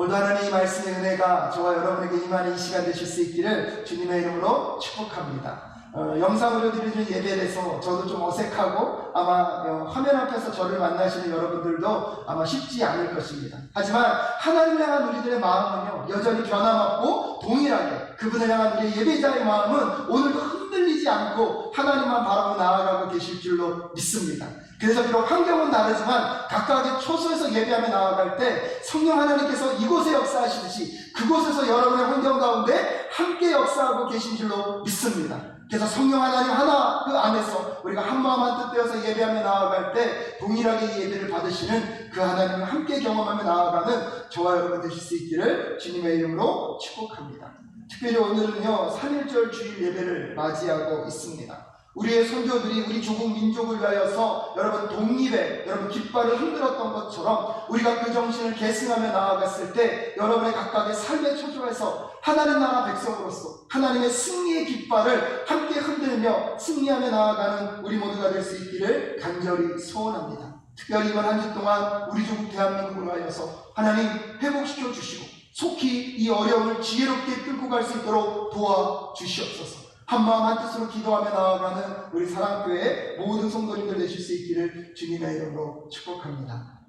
오늘도 하나님의 이 말씀의 은혜가 저와 여러분에게 임하는 이 시간 되실 수 있기를 주님의 이름으로 축복합니다. 영상으로 드리는 예배에서 저도 좀 어색하고 아마 화면 앞에서 저를 만나시는 여러분들도 아마 쉽지 않을 것입니다. 하지만 하나님을 향한 우리들의 마음은요, 여전히 변함없고 동일하게 그분을 향한 우리 예배자의 마음은 오늘도 흔들리지 않고 하나님만 바라보고 나아가고 계실 줄로 믿습니다. 그래서 비록 환경은 다르지만 각각의 초소에서 예배하며 나아갈 때 성령 하나님께서 이곳에 역사하시듯이 그곳에서 여러분의 환경 가운데 함께 역사하고 계신 줄로 믿습니다. 그래서 성령 하나님 하나 그 안에서 우리가 한마음 한뜻 되어서 예배하며 나아갈 때 동일하게 이 예배를 받으시는 그 하나님을 함께 경험하며 나아가는 저와 여러분 되실 수 있기를 주님의 이름으로 축복합니다. 특별히 오늘은요 3.1절 주일 예배를 맞이하고 있습니다. 우리의 선조들이 우리 조국 민족을 위하여서 여러분 독립에 여러분 깃발을 흔들었던 것처럼 우리가 그 정신을 계승하며 나아갔을 때 여러분의 각각의 삶의 초조에서 하나님 나라 백성으로서 하나님의 승리의 깃발을 함께 흔들며 승리하며 나아가는 우리 모두가 될 수 있기를 간절히 소원합니다. 특별히 이번 한 주 동안 우리 조국 대한민국을 위하여서 하나님 회복시켜 주시고 속히 이 어려움을 지혜롭게 끌고 갈 수 있도록 도와주시옵소서. 한마음 한뜻으로 기도하며 나아가는 우리 사랑교회 모든 성도님들 되실 수 있기를 주님의 이름으로 축복합니다.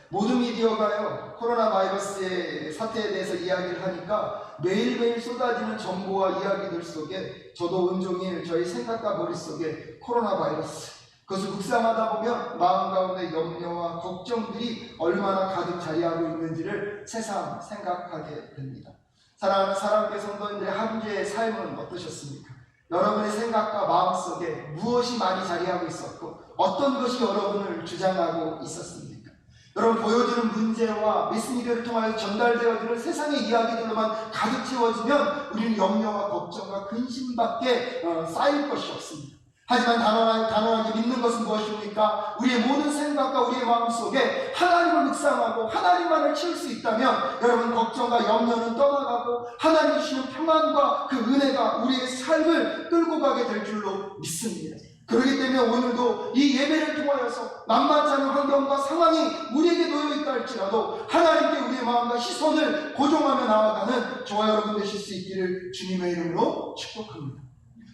모든 미디어가요 코로나 바이러스의 사태에 대해서 이야기를 하니까 매일매일 쏟아지는 정보와 이야기들 속에 저도 온종일 저희 생각과 머릿속에 코로나 바이러스 그것을 묵상하다 보면 마음 가운데 염려와 걱정들이 얼마나 가득 자리하고 있는지를 새삼 생각하게 됩니다. 사랑하는 사랑교회 성도님들의 한 주의 삶은 어떠셨습니까? 여러분의 생각과 마음속에 무엇이 많이 자리하고 있었고 어떤 것이 여러분을 주장하고 있었습니까? 여러분 보여주는 문제와 매스미디어를 통하여 전달되어지는 세상의 이야기들로만 가득 채워지면 우리는 염려와 걱정과 근심밖에 쌓일 것이 없습니다. 하지만 단호하게 믿는 것은 무엇입니까? 우리의 모든 생각과 우리의 마음속에 하나님을 묵상하고 하나님만을 채울 수 있다면 여러분 걱정과 염려는 떠나가고 하나님 주시는 평안과 그 은혜가 우리의 삶을 끌고 가게 될 줄로 믿습니다. 그렇기 때문에 오늘도 이 예배를 통하여서 만만치 않은 환경과 상황이 우리에게 놓여있다 할지라도 하나님께 우리의 마음과 시선을 고정하며 나아가는 저와 여러분 되실 수 있기를 주님의 이름으로 축복합니다.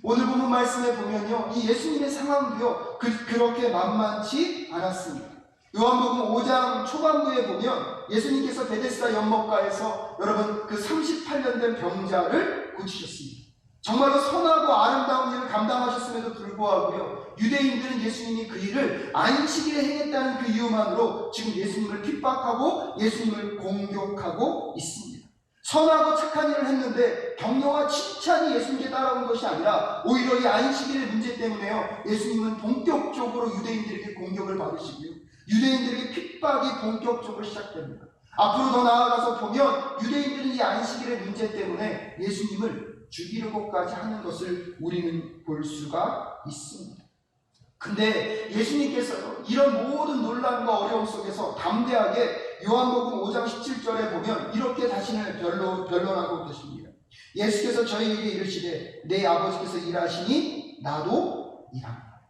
오늘 본문 말씀에 보면요 이 예수님의 상황도요 그렇게 만만치 않았습니다. 요한복음 5장 초반부에 보면 예수님께서 베데스다 연못가에서 여러분 그 38년 된 병자를 고치셨습니다. 정말로 선하고 아름다운 일을 감당하셨음에도 불구하고요 유대인들은 예수님이 그 일을 안식일에 행했다는 그 이유만으로 지금 예수님을 핍박하고 예수님을 공격하고 있습니다. 선하고 착한 일을 했는데 격려와 칭찬이 예수님께 따라온 것이 아니라 오히려 이 안식일의 문제 때문에요 예수님은 본격적으로 유대인들에게 공격을 받으시고요 유대인들에게 핍박이 본격적으로 시작됩니다. 앞으로 더 나아가서 보면 유대인들은 이 안식일의 문제 때문에 예수님을 죽이려고까지 하는 것을 우리는 볼 수가 있습니다. 근데 예수님께서 이런 모든 논란과 어려움 속에서 담대하게 요한복음 5장 17절에 보면 이렇게 자신을 변론하고 계십니다. 예수께서 저희에게 이르시되 내 아버지께서 일하시니 나도 일합니다.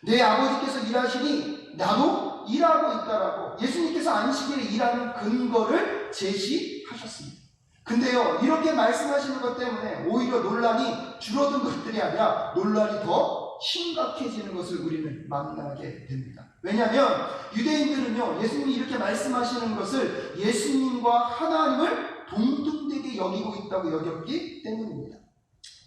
내 아버지께서 일하시니 나도 일하고 있다라고 예수님께서 안식일에 일하는 근거를 제시하셨습니다. 근데요 이렇게 말씀하시는 것 때문에 오히려 논란이 줄어든 것들이 아니라 논란이 더 심각해지는 것을 우리는 만나게 됩니다. 왜냐하면 유대인들은요 예수님이 이렇게 말씀하시는 것을 예수님과 하나님을 동등되게 여기고 있다고 여겼기 때문입니다.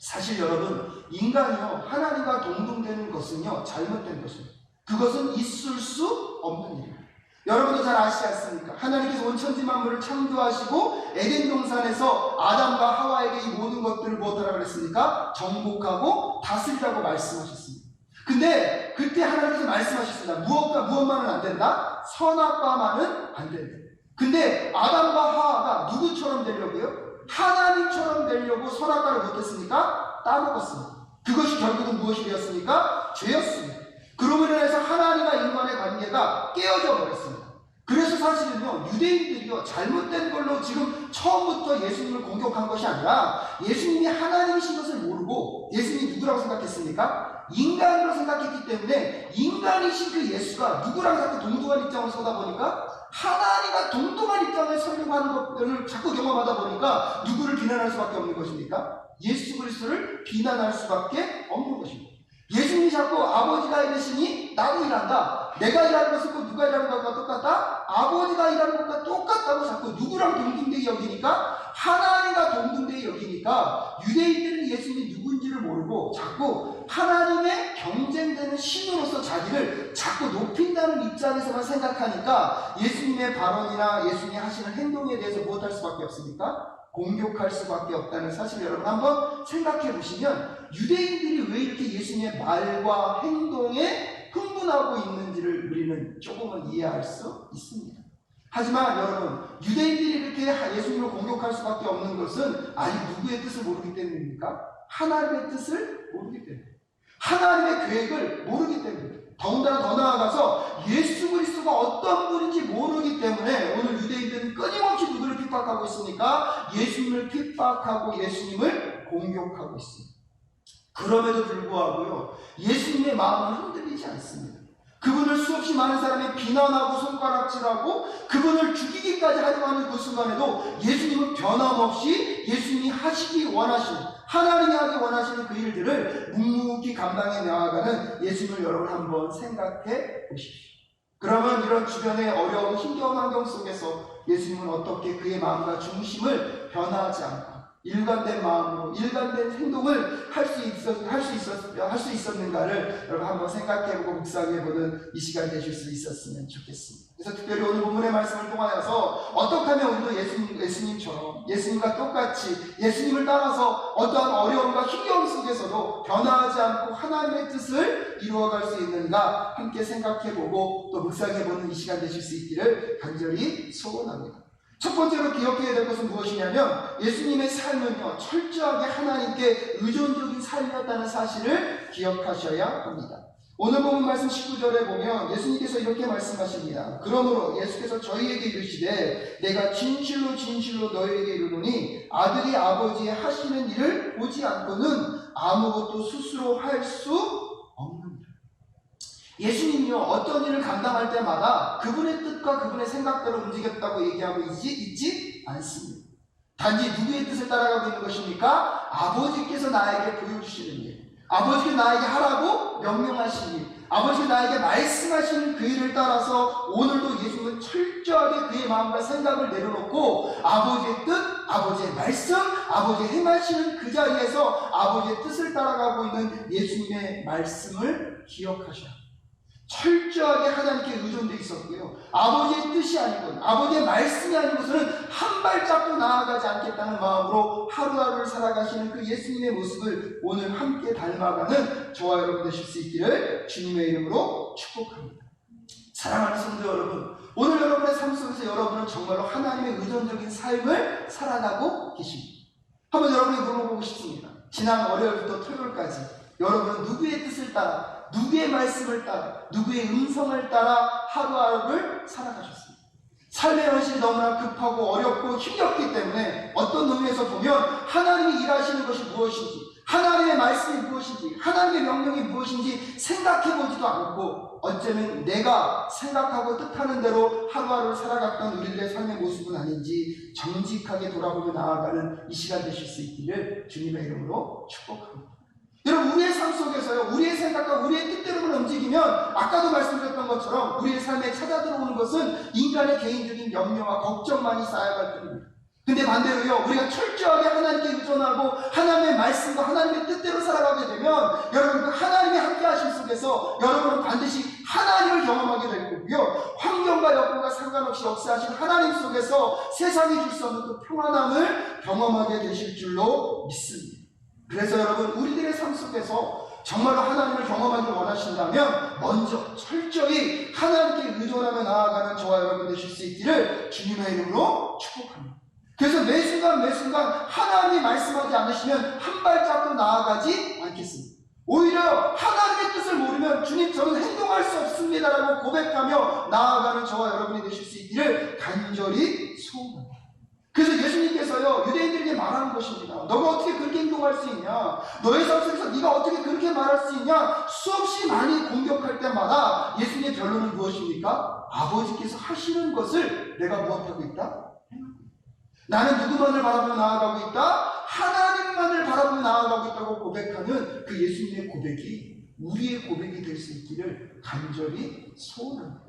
사실 여러분 인간이요 하나님과 동등되는 것은요 잘못된 것입니다. 그것은 있을 수 없는 일입니다. 여러분도 잘 아시지 않습니까? 하나님께서 온 천지 만물을 창조하시고 에덴 동산에서 아담과 하와에게 이 모든 것들을 무엇하라고 그랬습니까? 정복하고 다스리라고 말씀하셨습니다. 근데 그때 하나님께서 말씀하셨습니다. 무엇만은 안 된다? 선악과만은 안 된다. 근데 아담과 하와가 누구처럼 되려고요? 하나님처럼 되려고 선악과를 못했습니까? 따먹었습니다. 그것이 결국은 무엇이 되었습니까? 죄였습니다. 그러므로 인해서 하나님과 인간의 관계가 깨어져 버렸습니다. 그래서 사실은요 유대인들이요 잘못된 걸로 지금 처음부터 예수님을 공격한 것이 아니라 예수님이 하나님이신 것을 모르고 예수님이 누구라고 생각했습니까? 인간으로 생각했기 때문에 인간이신 그 예수가 누구랑 자꾸 동등한 입장으로 서다 보니까 하나님과 동등한 입장에 서려고 하는 것들을 자꾸 경험하다 보니까 누구를 비난할 수밖에 없는 것입니까? 예수 그리스도를 비난할 수밖에 없는 것입니다. 예수님이 자꾸 아버지가 이러시니 나도 일한다. 내가 일하는 것은 누가 일하는 것과 똑같다? 아버지가 일하는 것과 똑같다고 자꾸 누구랑 동등되게 여기니까, 하나님과 동등되게 여기니까 유대인들은 예수님이 누군지를 모르고 자꾸 하나님의 경쟁되는 신으로서 자기를 자꾸 높인다는 입장에서만 생각하니까 예수님의 발언이나 예수님이 하시는 행동에 대해서 무엇할 수밖에 없습니까? 공격할 수밖에 없다는 사실을 여러분 한번 생각해 보시면, 유대인들이 왜 이렇게 예수님의 말과 행동에 흥분하고 있는지를 우리는 조금은 이해할 수 있습니다. 하지만 여러분, 유대인들이 이렇게 예수님을 공격할 수밖에 없는 것은 아직 누구의 뜻을 모르기 때문입니까? 하나님의 뜻을 모르기 때문에, 하나님의 계획을 모르기 때문에, 더군다나 더 나아가서 예수 그리스도가 어떤 분인지 모르기 때문에 오늘 유대인들은 끊임없이 누구를 핍박하고 있으니까 예수님을 핍박하고 예수님을 공격하고 있습니다. 그럼에도 불구하고요, 예수님의 마음은 흔들리지 않습니다. 그분을 수없이 많은 사람이 비난하고 손가락질하고 그분을 죽이기까지 하려 하는 그 순간에도 예수님은 변함없이 예수님이 하시기 원하시는, 하나님이 하기 원하시는 그 일들을 묵묵히 감당해 나아가는 예수님을 여러분 한번 생각해 보십시오. 그러면 이런 주변의 어려운 힘겨운 환경 속에서 예수님은 어떻게 그의 마음과 중심을 변화하지 않고 일관된 마음으로 일관된 행동을 할 수 있었는가를 여러분 한번 생각해보고 묵상해보는 이 시간 되실 수 있었으면 좋겠습니다. 그래서 특별히 오늘 본문의 말씀을 통하여서 어떻게 하면 우리도 예수님처럼 예수님과 똑같이 예수님을 따라서 어떠한 어려움과 힘겨움 속에서도 변화하지 않고 하나님의 뜻을 이루어갈 수 있는가 함께 생각해보고 또 묵상해보는 이 시간 되실 수 있기를 간절히 소원합니다. 첫 번째로 기억해야 될 것은 무엇이냐면, 예수님의 삶은요, 철저하게 하나님께 의존적인 삶이었다는 사실을 기억하셔야 합니다. 오늘 본문 말씀 19절에 보면 예수님께서 이렇게 말씀하십니다. 그러므로 예수께서 저희에게 이르시되 내가 진실로 진실로 너희에게 이르노니 아들이 아버지의 하시는 일을 보지 않고는 아무것도 스스로 할 수 없느니라. 예수님요, 어떤 일을 감당할 때마다 그분의 뜻과 그분의 생각대로 움직였다고 얘기하고 있지 않습니다. 단지 누구의 뜻을 따라가고 있는 것입니까? 아버지께서 나에게 보여주시는 일, 아버지께서 나에게 하라고 명령하신 일, 아버지께서 나에게 말씀하시는 그 일을 따라서 오늘도 예수님은 철저하게 그의 마음과 생각을 내려놓고 아버지의 뜻, 아버지의 말씀, 아버지의 행하시는 그 자리에서 아버지의 뜻을 따라가고 있는 예수님의 말씀을 기억하셔야 합니다. 철저하게 하나님께 의존되어 있었고요, 아버지의 뜻이 아니고 아버지의 말씀이 아니고서는 한 발짝도 나아가지 않겠다는 마음으로 하루하루를 살아가시는 그 예수님의 모습을 오늘 함께 닮아가는 저와 여러분 되실 수 있기를 주님의 이름으로 축복합니다. 사랑하는 성도 여러분, 오늘 여러분의 삶 속에서 여러분은 정말로 하나님의 의존적인 삶을 살아가고 계십니다. 한번 여러분이 물어보고 싶습니다. 지난 월요일부터 토요일까지 여러분은 누구의 뜻을 따라, 누구의 말씀을 따라, 누구의 음성을 따라 하루하루를 살아가셨습니다. 삶의 현실이 너무나 급하고 어렵고 힘겹기 때문에 어떤 의미에서 보면 하나님이 일하시는 것이 무엇인지, 하나님의 말씀이 무엇인지, 하나님의 명령이 무엇인지 생각해보지도 않고 어쩌면 내가 생각하고 뜻하는 대로 하루하루를 살아갔던 우리들의 삶의 모습은 아닌지 정직하게 돌아보며 나아가는 이 시간 되실 수 있기를 주님의 이름으로 축복합니다. 여러분, 우리의 삶 속에서요, 우리의 생각과 우리의 뜻대로만 움직이면 아까도 말씀드렸던 것처럼 우리의 삶에 찾아들어오는 것은 인간의 개인적인 염려와 걱정만이 쌓여갈 뿐입니다. 근데 반대로요, 우리가 철저하게 하나님께 의존하고 하나님의 말씀과 하나님의 뜻대로 살아가게 되면 여러분, 그 하나님의 함께 하심 속에서 여러분은 반드시 하나님을 경험하게 될 거고요, 환경과 여건과 상관없이 역사하신 하나님 속에서 세상이 줄 수 없는 그 평안함을 경험하게 되실 줄로 믿습니다. 그래서 여러분, 우리들의 삶 속에서 정말로 하나님을 경험하길 원하신다면 먼저 철저히 하나님께 의존하며 나아가는 저와 여러분 되실 수 있기를 주님의 이름으로 축복합니다. 그래서 매 순간 하나님이 말씀하지 않으시면 한 발짝도 나아가지 않겠습니다. 오히려 하나님의 뜻을 모르면 주님, 저는 행동할 수 없습니다라고 고백하며 나아가는 저와 여러분이 되실 수 있기를 간절히 소원합니다. 그래서 예수님께서요 유대인들에게 말하는 것입니다. 너가 어떻게 그렇게 행동할 수 있냐? 너의 삶 속에서 네가 어떻게 그렇게 말할 수 있냐? 수없이 많이 공격할 때마다 예수님의 결론은 무엇입니까? 아버지께서 하시는 것을 내가 무엇하고 있다? 나는 누구만을 바라보며 나아가고 있다? 하나님만을 바라보며 나아가고 있다고 고백하는 그 예수님의 고백이 우리의 고백이 될 수 있기를 간절히 소원합니다.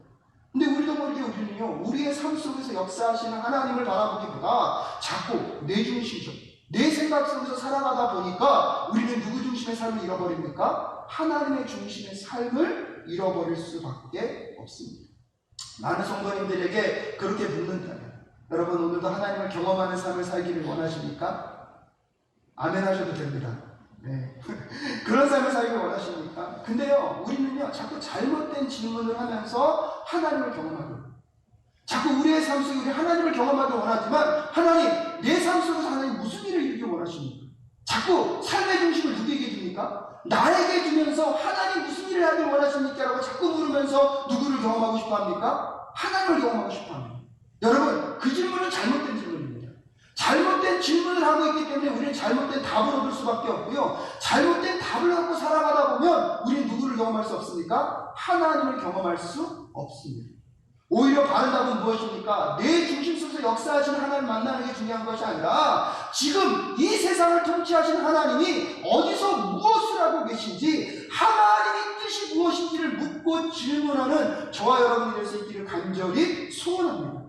근데 우리도 모르게 우리는요 우리의 삶 속에서 역사하시는 하나님을 바라보기보다 자꾸 내 중심적, 내 생각 속에서 살아가다 보니까 우리는 누구 중심의 삶을 잃어버립니까? 하나님의 중심의 삶을 잃어버릴 수밖에 없습니다. 많은 성도님들에게 그렇게 묻는다면 여러분 오늘도 하나님을 경험하는 삶을 살기를 원하십니까? 아멘 하셔도 됩니다. 네. 그런 삶을 살기를 원하십니까? 근데요 우리는요 자꾸 잘못된 질문을 하면서 하나님을 경험하고 자꾸 우리의 삶 속에 우리 하나님을 경험하기 원하지만 하나님 내 삶 속에서 하나님 무슨 일을 이루기 원하십니까? 자꾸 삶의 중심을 누구에게 줍니까? 나에게 주면서 하나님 무슨 일을 하길 원하십니까? 라고 자꾸 물으면서 누구를 경험하고 싶어 합니까? 하나님을 경험하고 싶어 합니다. 여러분 그 질문은 잘못된 질문입니다. 잘못된 질문을 하고 있기 때문에 우리는 잘못된 답을 얻을 수밖에 없고요. 잘못된 답을 갖고 살아가다 보면 우리는 누구를 경험할 수 없습니까? 하나님을 경험할 수 없습니다. 오히려 바른 답은 무엇입니까? 내 중심 속에서 역사하시는 하나님 만나는 게 중요한 것이 아니라 지금 이 세상을 통치하시는 하나님이 어디서 무엇을 하고 계신지 하나님의 뜻이 무엇인지를 묻고 질문하는 저와 여러분이 될 수 있기를 간절히 소원합니다.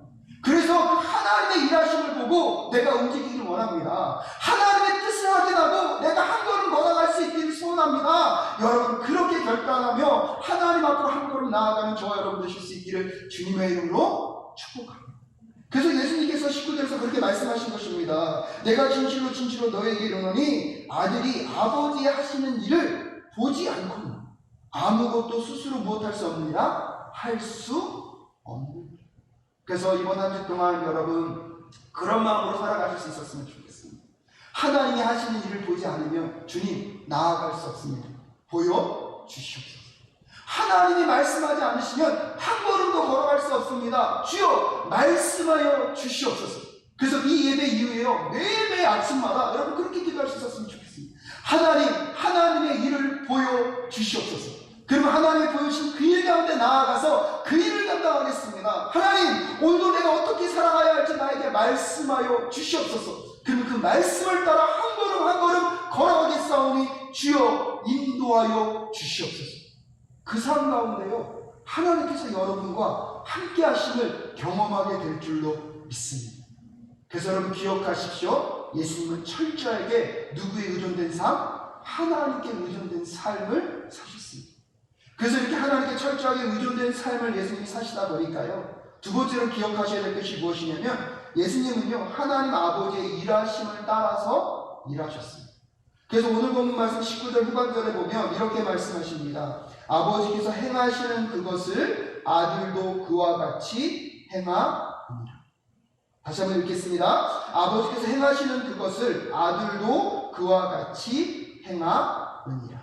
그래서 하나님의 일하심을 보고 내가 움직이기를 원합니다. 하나님의 뜻을 확인하고 내가 한 걸음 걸어갈 수 있기를 소원합니다. 여러분 그렇게 결단하며 하나님 앞으로 한 걸음 나아가는 저와 여러분 되실 수 있기를 주님의 이름으로 축복합니다. 그래서 예수님께서 19절에서 그렇게 말씀하신 것입니다. 내가 진실로 진실로 너에게 이르노니 아들이 아버지의 하시는 일을 보지 않고는 아무것도 스스로 무엇할 수 없느니라 할 수 없느니라. 그래서 이번 한 주 동안 여러분 그런 마음으로 살아가실 수 있었으면 좋겠습니다. 하나님이 하시는 일을 보지 않으면 주님 나아갈 수 없습니다. 보여주시옵소서. 하나님이 말씀하지 않으시면 한 걸음도 걸어갈 수 없습니다. 주여 말씀하여 주시옵소서. 그래서 이 예배 이후에요 매일매일 아침마다 여러분 그렇게 기도할 수 있었으면 좋겠습니다. 하나님의 일을 보여주시옵소서. 그러면 하나님이 보여주신 그 일 가운데 나아가서 그 일을 감당하겠습니다. 하나님 오늘도 내가 어떻게 살아가야 할지 나에게 말씀하여 주시옵소서. 그러면 그 말씀을 따라 한 걸음 한 걸음 걸어가겠사오니 주여 인도하여 주시옵소서. 그 삶 가운데요 하나님께서 여러분과 함께 하심을 경험하게 될 줄로 믿습니다. 그래서 여러분 기억하십시오. 예수님은 철저하게 누구에 의존된 삶? 하나님께 의존된 삶을 사셨습니다. 그래서 이렇게 하나님께 철저하게 의존된 삶을 예수님이 사시다 보니까요 두 번째로 기억하셔야 될 것이 무엇이냐면 예수님은요 하나님 아버지의 일하심을 따라서 일하셨습니다. 그래서 오늘 본문 말씀 19절 후반절에 보면 이렇게 말씀하십니다. 아버지께서 행하시는 그것을 아들도 그와 같이 행하느니라. 다시 한번 읽겠습니다. 아버지께서 행하시는 그것을 아들도 그와 같이 행하느니라.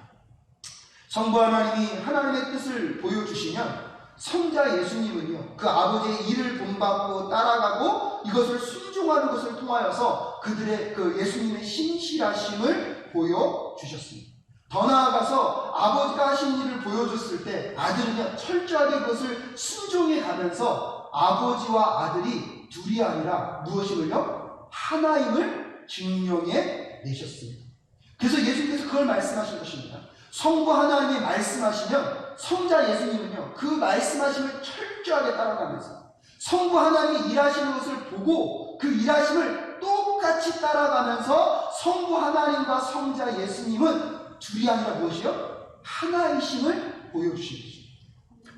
성부 하나님이 하나님의 뜻을 보여주시면 성자 예수님은요 그 아버지의 일을 본받고 따라가고 이것을 순종하는 것을 통하여서 그들의 그 예수님의 신실하심을 보여주셨습니다. 더 나아가서 아버지가 하신 일을 보여줬을 때 아들은요 철저하게 그것을 순종해 가면서 아버지와 아들이 둘이 아니라 무엇임을요? 하나임을 증명해 내셨습니다. 그래서 예수님께서 그걸 말씀하신 것입니다. 성부 하나님이 말씀하시면 성자 예수님은요 그 말씀하심을 철저하게 따라가면서 성부 하나님이 일하시는 것을 보고 그 일하심을 똑같이 따라가면서 성부 하나님과 성자 예수님은 둘이 아니라 무엇이요? 하나이심을 보여주신 것입니다.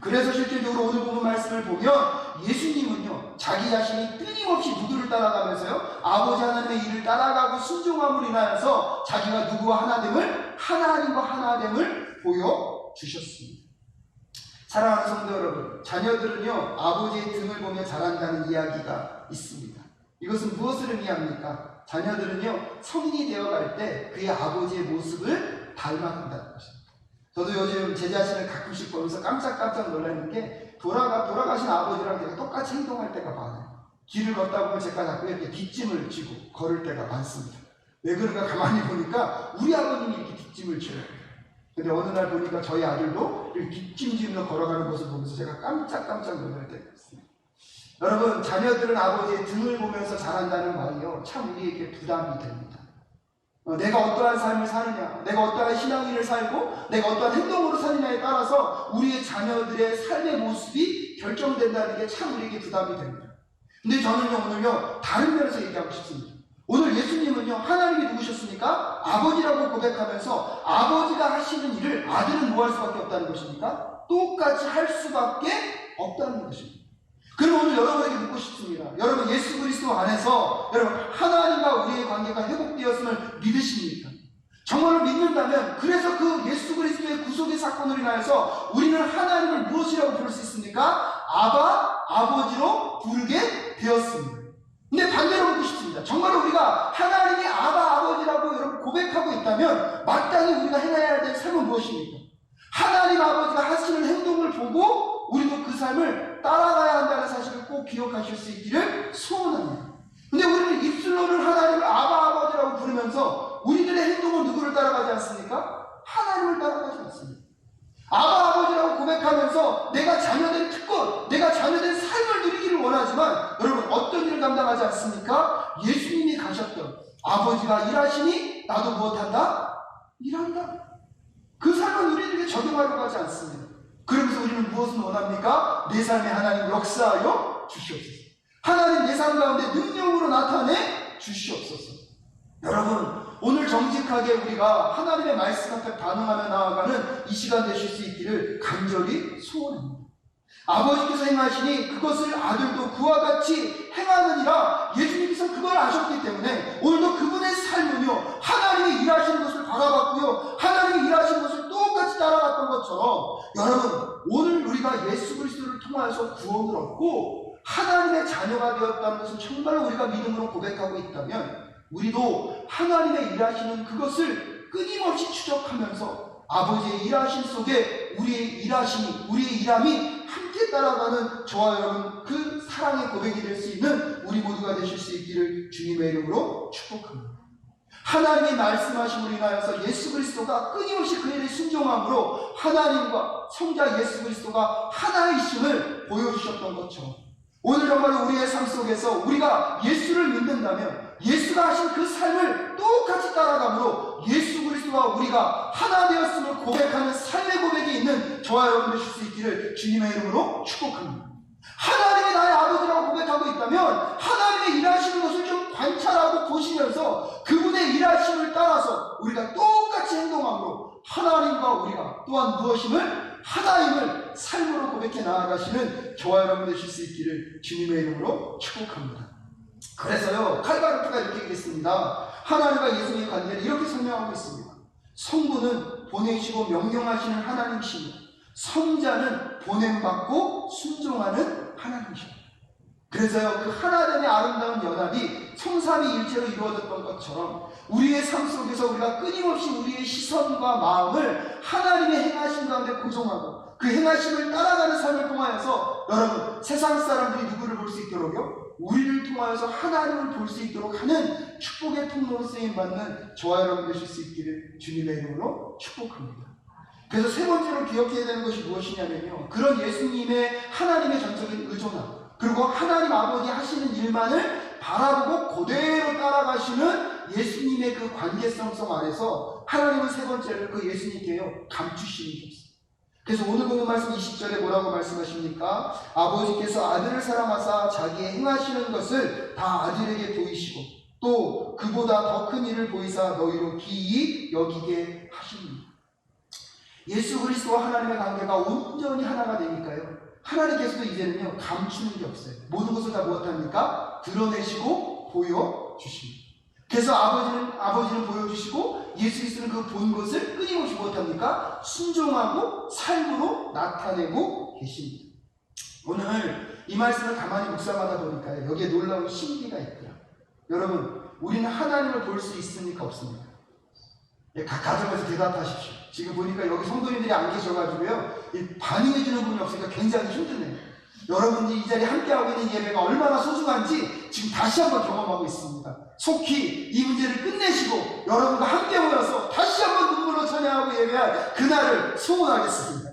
그래서 실질적으로 오늘 보는 말씀을 보면 예수님은요 자기 자신이 끊임없이 누구를 따라가면서요 아버지 하나님의 일을 따라가고 순종함으로 인하여서 자기가 누구와 하나됨을 하나님과 하나됨을 보여주셨습니다. 사랑하는 성도 여러분, 자녀들은요 아버지의 등을 보며 자란다는 이야기가 있습니다. 이것은 무엇을 의미합니까? 자녀들은요 성인이 되어갈 때 그의 아버지의 모습을 닮아간다는 것입니다. 저도 요즘 제 자신을 가끔씩 보면서 깜짝깜짝 놀라는 게 돌아가신 아버지랑 제가 똑같이 행동할 때가 많아요. 길을 걷다 보면 제가 자꾸 이렇게 뒷짐을 지고 걸을 때가 많습니다. 왜 그런가 가만히 보니까 우리 아버님이 이렇게 뒷짐을 져요. 근데 어느 날 보니까 저희 아들도 이렇게 뒷짐 지면서 걸어가는 모습을 보면서 제가 깜짝깜짝 놀랄 때가 있습니다. 여러분, 자녀들은 아버지의 등을 보면서 자란다는 말이요, 참 우리에게 부담이 됩니다. 내가 어떠한 삶을 사느냐, 내가 어떠한 신앙인을 살고 내가 어떠한 행동으로 사느냐에 따라서 우리의 자녀들의 삶의 모습이 결정된다는 게 참 우리에게 부담이 됩니다. 근데 저는요, 오늘요, 다른 면에서 얘기하고 싶습니다. 오늘 예수님은요, 하나님이 누구셨습니까? 아버지라고 고백하면서 아버지가 하시는 일을 아들은 뭐 할 수밖에 없다는 것입니까? 똑같이 할 수밖에 없다는 것입니다. 그럼 오늘 여러분에게 묻고 싶습니다. 여러분, 예수 그리스도 안에서 여러분 하나님과 우리의 관계가 회복되었음을 믿으십니까? 정말로 믿는다면, 그래서 그 예수 그리스도의 구속의 사건으로 인하여서 우리는 하나님을 무엇이라고 부를 수 있습니까? 아바, 아버지로 부르게 되었습니다. 근데 반대로 묻고 싶습니다. 정말로 우리가 하나님이 아바, 아버지라고 여러분 고백하고 있다면 마땅히 우리가 해야 될 삶은 무엇입니까? 하나님 아버지가 하시는 행동을 보고 우리도 그 삶을 따라가야 한다는 사실을 꼭 기억하실 수 있기를 소원합니다. 근데 우리는 입술로는 하나님을 아바, 아버지라고 부르면서 우리들의 행동은 누구를 따라가지 않습니까? 하나님을 따라가지 않습니다. 아바, 아버지라고 고백하면서 내가 자녀된 특권, 내가 자녀된 삶을 누리기를 원하지만 여러분, 어떤 일을 감당하지 않습니까? 예수님이 가셨던 아버지가 일하시니 나도 무엇한다? 일한다. 그 삶을 우리들에게 적용하려고 하지 않습니다. 그러면서 우리는 무엇을 원합니까? 내 삶에 하나님 역사하여 주시옵소서. 하나님 내 삶 가운데 능력으로 나타내 주시옵소서. 여러분, 오늘 정직하게 우리가 하나님의 말씀 앞에 반응하며 나아가는 이 시간 되실 수 있기를 간절히 소원합니다. 아버지께서 행하시니 그것을 아들도 그와 같이 행하느니라. 예수님께서 그걸 아셨기 때문에 오늘도 그분의 삶은요, 하나님이 일하시는 것을 바라봤고요, 하나님이 일하시는 것을 똑같이 따라갔던 것처럼, 여러분, 오늘 우리가 예수 그리스도를 통하여서 구원을 얻고 하나님의 자녀가 되었다는 것을 정말로 우리가 믿음으로 고백하고 있다면, 우리도 하나님의 일하시는 그것을 끊임없이 추적하면서 아버지의 일하심 속에 우리의 일하심이, 우리의 일함이 함께 따라가는 저와 여러분, 그 사랑의 고백이 될 수 있는 우리 모두가 되실 수 있기를 주님의 이름으로 축복합니다. 하나님이 말씀하심으로 인하여서 예수 그리스도가 끊임없이 그 일에 순종함으로 하나님과 성자 예수 그리스도가 하나이심을 보여주셨던 것처럼, 오늘 정말 우리의 삶 속에서 우리가 예수를 믿는다면 예수가 하신 그 삶을 똑같이 따라가므로 예수 그리스도와 우리가 하나 되었음을 고백하는 삶의 고백이 있는 저와 여러분 되실 수 있기를 주님의 이름으로 축복합니다. 하나님이 나의 아버지라고 고백하고 있다면 하나님의 일하시는 것을 좀 관찰하고 보시면서 그분의 일하심을 따라서 우리가 똑같이 행동함으로 하나님과 우리가 또한 무엇임을, 하나임을 삶으로 고백해 나아가시는 저와 여러분 되실 수 있기를 주님의 이름으로 축복합니다. 그래서요, 칼바르트가 이렇게 얘기했습니다. 하나님과 예수님의 관계를 이렇게 설명하고 있습니다. 성부는 보내시고 명령하시는 하나님이시며 성자는 보냄받고 순종하는 하나님이십니다. 그래서요, 그 하나됨의 아름다운 연합이 성삼위일체로 이루어졌던 것처럼 우리의 삶 속에서 우리가 끊임없이 우리의 시선과 마음을 하나님의 행하심 가운데 고정하고 그 행하심을 따라가는 삶을 통하여서 여러분, 세상 사람들이 누구를 볼 수 있도록요? 우리를 통하여서 하나님을 볼 수 있도록 하는 축복의 통로로 쓰임받는 저와 여러분 되실 수 있기를 주님의 이름으로 축복합니다. 그래서 세 번째로 기억해야 되는 것이 무엇이냐면요, 그런 예수님의 하나님의 전적인 의존함, 그리고 하나님 아버지 하시는 일만을 바라보고 그대로 따라가시는 예수님의 그 관계성 안에서 하나님은 세 번째로 그 예수님께요, 감추시는 게 없어요. 그래서 오늘 본문 말씀 20절에 뭐라고 말씀하십니까? 아버지께서 아들을 사랑하사 자기의 행하시는 것을 다 아들에게 보이시고 또 그보다 더 큰 일을 보이사 너희로 기이 여기게 하십니다. 예수 그리스도와 하나님의 관계가 온전히 하나가 되니까요, 하나님께서도 이제는요, 감추는 게 없어요. 모든 것을 다 무엇합니까? 드러내시고 보여주십니다. 그래서 아버지는 보여주시고 예수 그리스도는 그 본 것을 끊임없이 무엇합니까? 순종하고 삶으로 나타내고 계십니다. 오늘 이 말씀을 가만히 묵상하다 보니까 여기에 놀라운 신비가 있고요. 여러분, 우리는 하나님을 볼 수 있습니까? 없습니까? 각 가정에서 대답하십시오. 지금 보니까 여기 성도님들이 안 계셔가지고요, 반응해주는 분이 없으니까 굉장히 힘드네요. 여러분들이 이 자리에 함께하고 있는 예배가 얼마나 소중한지 지금 다시 한번 경험하고 있습니다. 속히 이 문제를 끝내시고 여러분과 함께 모여서 다시 한번 눈물로 찬양하고 예배할 그날을 소원하겠습니다.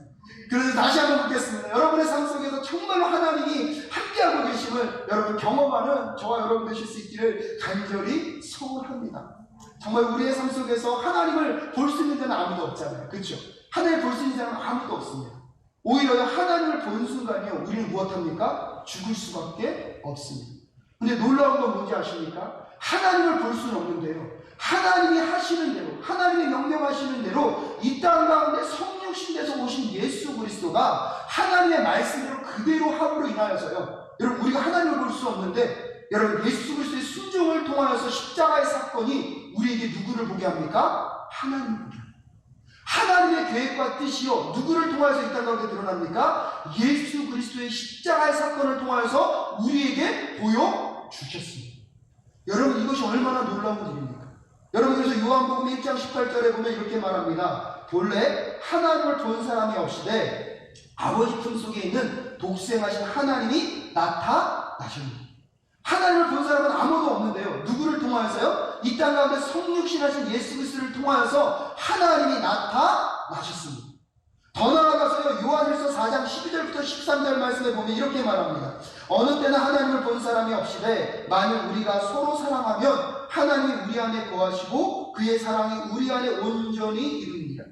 그래서 다시 한번 묻겠습니다. 여러분의 삶 속에서 정말로 하나님이 함께하고 계심을 여러분 경험하는 저와 여러분 되실 수 있기를 간절히 소원합니다. 정말 우리의 삶 속에서 하나님을 볼 수 있는 데는 아무도 없잖아요. 그렇죠? 하나님을 볼 수 있는 사람은 아무도 없습니다. 오히려 하나님을 본 순간이요, 우리는 무엇합니까? 죽을 수밖에 없습니다. 근데 놀라운 건 뭔지 아십니까? 하나님을 볼 수는 없는데요, 하나님이 하시는 대로, 하나님이 명령하시는 대로 이 땅 가운데 성육신 돼서 오신 예수 그리스도가 하나님의 말씀대로 그대로 함으로 인하여서요, 여러분 우리가 하나님을 볼 수 없는데, 여러분 예수 그리스도의 순종을 통하여서 십자가의 사건이 우리에게 누구를 보게 합니까? 하나님을 보게 합니다. 하나님의 계획과 뜻이요, 누구를 통하여서 이 땅 가운데 드러납니까? 예수 그리스도의 십자가의 사건을 통하여서 우리에게 보여주셨습니다. 여러분 이것이 얼마나 놀라운 일입니까? 여러분 그래서 요한복음 1장 18절에 보면 이렇게 말합니다. 본래 하나님을 본 사람이 없이되 아버지 품속에 있는 독생하신 하나님이 나타나셨습니다. 하나님을 본 사람은 아무도 없는데요, 누구를 통하여서요? 이 땅 가운데 성육신하신 예수 그리스도를 통하여서 하나님이 나타나셨습니다. 더 나아가서요, 요한일서 4장 12절부터 13절 말씀에 보면 이렇게 말합니다. 어느 때는 하나님을 본 사람이 없이되 만일 우리가 서로 사랑하면 하나님이 우리 안에 거하시고 그의 사랑이 우리 안에 온전히 이루니라.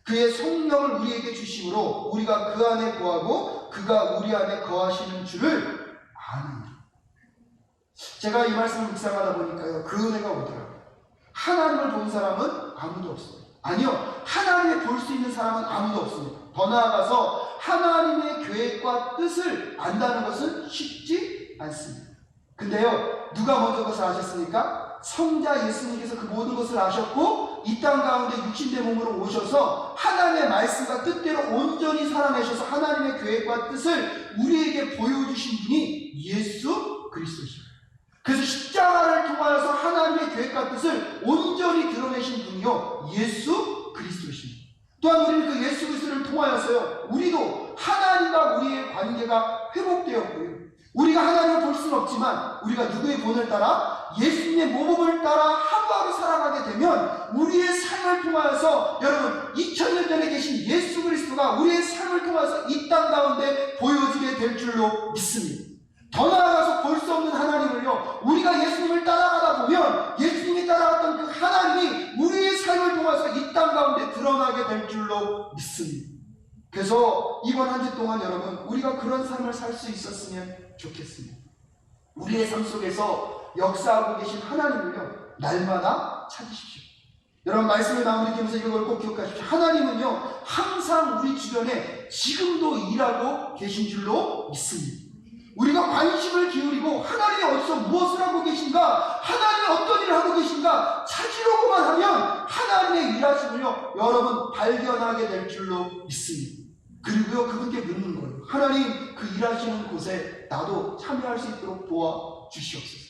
그의 성령을 우리에게 주심으로 우리가 그 안에 거하고 그가 우리 안에 거하시는 줄을 아느니라. 제가 이 말씀을 묵상하다 보니까요, 그 은혜가 오더라고요. 하나님을 본 사람은 아무도 없어요. 아니요, 하나님을 볼 수 있는 사람은 아무도 없습니다. 더 나아가서 하나님의 계획과 뜻을 안다는 것은 쉽지 않습니다. 근데요, 누가 먼저 그것을 아셨습니까? 성자 예수님께서 그 모든 것을 아셨고 이 땅 가운데 육신된 몸으로 오셔서 하나님의 말씀과 뜻대로 온전히 살아내셔서 하나님의 계획과 뜻을 우리에게 보여주신 분이 예수 그리스도십니다. 그래서 십자가를 통하여서 하나님의 계획과 뜻을 온전히 드러내신 분이요, 예수 그리스도십니다. 또한 우리는 그 예수 그리스도를 통하여서요, 우리도 하나님과 우리의 관계가 회복되었고요, 우리가 하나님을 볼 수는 없지만 우리가 누구의 본을 따라 예수님의 모범을 따라 하루하루 살아가게 되면 우리의 삶을 통하여서, 여러분 2000년 전에 계신 예수 그리스도가 우리의 삶을 통해서 이 땅 가운데 보여지게 될 줄로 믿습니다. 더 나아가서 볼 수 없는 하나님을요, 우리가 예수님을 따라가다 보면 예수님이 따라갔던 그 하나님이 우리의 삶을 통해서 이 땅 가운데 드러나게 될 줄로 믿습니다. 그래서 이번 한 주 동안 여러분 우리가 그런 삶을 살 수 있었으면 좋겠습니다. 우리의 삶 속에서 역사하고 계신 하나님을요, 날마다 찾으십시오. 여러분 말씀을 마무리하면서 이걸 꼭 기억하십시오. 하나님은요 항상 우리 주변에 지금도 일하고 계신 줄로 믿습니다. 우리가 관심을 기울이고 하나님이 어디서 무엇을 하고 계신가, 하나님이 어떤 일을 하고 계신가 찾으려고만 하면 하나님의 일하심을요, 여러분 발견하게 될 줄로 믿습니다. 그리고요, 그분께 묻는 거예요. 하나님, 그 일하시는 곳에 나도 참여할 수 있도록 도와주시옵소서.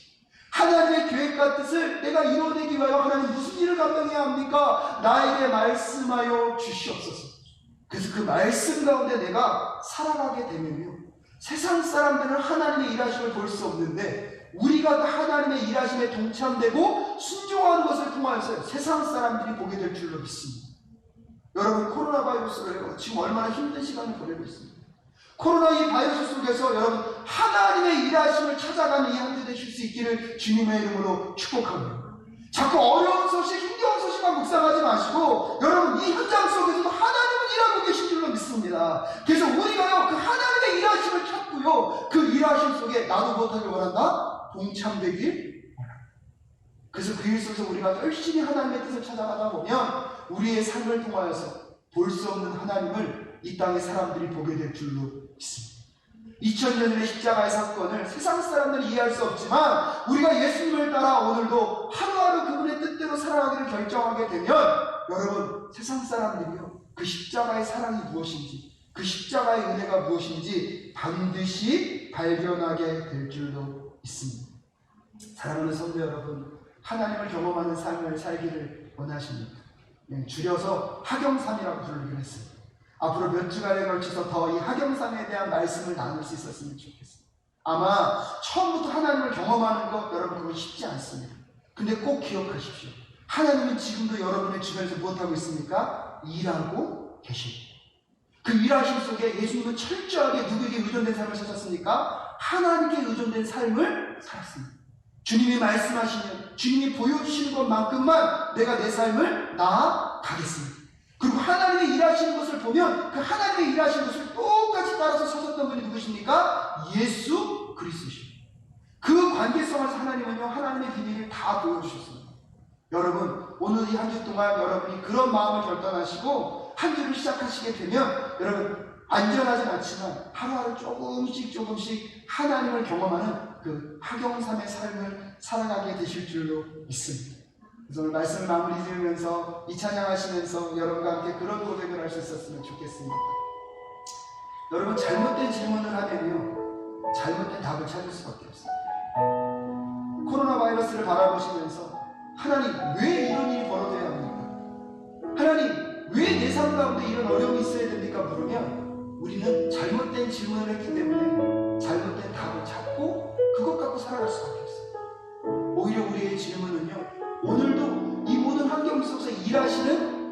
하나님의 계획과 뜻을 내가 이뤄내기 위하여 하나님 무슨 일을 감당해야 합니까? 나에게 말씀하여 주시옵소서. 그래서 그 말씀 가운데 내가 살아가게 되면요, 세상 사람들은 하나님의 일하심을 볼 수 없는데 우리가 그 하나님의 일하심에 동참되고 순종하는 것을 통하여서 세상 사람들이 보게 될 줄로 믿습니다. 여러분 코로나 바이러스를 지금 얼마나 힘든 시간을 보내고 있습니다. 코로나 이 바이러스 속에서 여러분 하나님의 일하심을 찾아가는 이 한 주 되실 수 있기를 주님의 이름으로 축복합니다. 자꾸 어려운 소식, 힘겨운 소식만 묵상하지 마시고 여러분 이 현장 속에서도 하나님은 일하고 계신 줄로 믿습니다. 그래서 우리가요 그 하나님의 일하심을 찾고요, 그 일하심 속에 나도 무엇하길 원한다? 동참되길 원합니다. 그래서 그 일 속에서 우리가 열심히 하나님의 뜻을 찾아가다 보면 우리의 삶을 통하여서 볼 수 없는 하나님을 이 땅의 사람들이 보게 될 줄로 믿습니다. 2000년 전의 십자가의 사건을 세상 사람들은 이해할 수 없지만 우리가 예수님을 따라 오늘도 하루하루 그분의 뜻대로 살아가기를 결정하게 되면 여러분 세상 사람들이요 그 십자가의 사랑이 무엇인지, 그 십자가의 은혜가 무엇인지 반드시 발견하게 될 줄로 믿습니다. 사랑하는 성도 여러분, 하나님을 경험하는 삶을 살기를 원하십니까? 줄여서 하경삼이라고 부르기로 했습니다. 앞으로 몇 주간에 걸쳐서 더 이 하경삼에 대한 말씀을 나눌 수 있었으면 좋겠어요. 아마 처음부터 하나님을 경험하는 것 여러분 그거 쉽지 않습니다. 근데 꼭 기억하십시오. 하나님은 지금도 여러분의 주변에서 무엇하고 있습니까? 일하고 계십니다. 그 일하심 속에 예수님은 철저하게 누구에게 의존된 삶을 사셨습니까? 하나님께 의존된 삶을 살았습니다. 주님이 말씀하시면 주님이 보여주시는 것만큼만 내가 내 삶을 나아가겠습니다. 그리고 하나님의 일하시는 것을 보면 그 하나님의 일하시는 것을 똑같이 따라서 사셨던 분이 누구십니까? 예수 그리스도십니다. 그 관계성에서 하나님은요 하나님의 비밀을 다 보여주셨습니다. 여러분 오늘 이 한 주 동안 여러분이 그런 마음을 결단하시고 한 주를 시작하시게 되면 여러분 안전하진 않지만 하루하루 조금씩 하나님을 경험하는 그 하경삼의 삶을 살아가게 되실 줄로 믿습니다. 그래서 오늘 말씀 마무리 지으면서 이 찬양하시면서 여러분과 함께 그런 고백을 할 수 있었으면 좋겠습니다. 여러분 잘못된 질문을 하면요 잘못된 답을 찾을 수밖에 없습니다. 코로나 바이러스를 바라보시면서 하나님 왜 이런 일이 벌어져야 합니까? 하나님 왜 내 삶 가운데 이런 어려움이 있어야 됩니까? 물으면 우리는 잘못된 질문을 했기 때문에 잘못된 답을 찾고 그것 갖고 살아갈 수밖에 없어요. 오히려 우리의 질문은요 오늘도 이 모든 환경 속에서 일하시는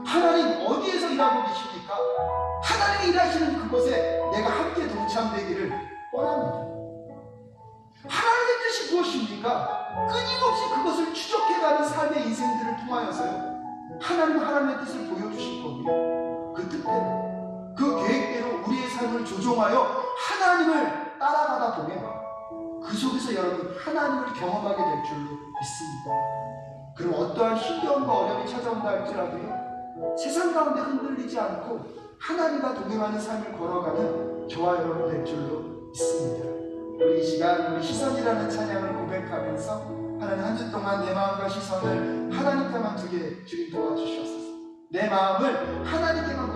하나님 어디에서 일하고 계십니까? 하나님이 일하시는 그곳에 내가 함께 동참되기를 원합니다. 하나님의 뜻이 무엇입니까? 끊임없이 그것을 추적해가는 삶의 인생들을 통하여서요 하나님의 뜻을 보여주실 거고요 그 뜻대로 그 계획대로 우리의 삶을 조종하여 하나님을 따라가다 보면 그 속에서 여러분 하나님을 경험하게 될 줄로 믿습니다. 그럼 어떠한 힘겨움과 어려움이 찾아온다 할지라도요 세상 가운데 흔들리지 않고 하나님과 동행하는 삶을 걸어가는 저와 여러분 될 줄로 믿습니다. 우리 이 시간 우리 시선이라는 찬양을 고백하면서 하나님 한 주 동안 내 마음과 시선을 하나님께만 두게 주님 도와주시옵소서. 내 마음을 하나님께만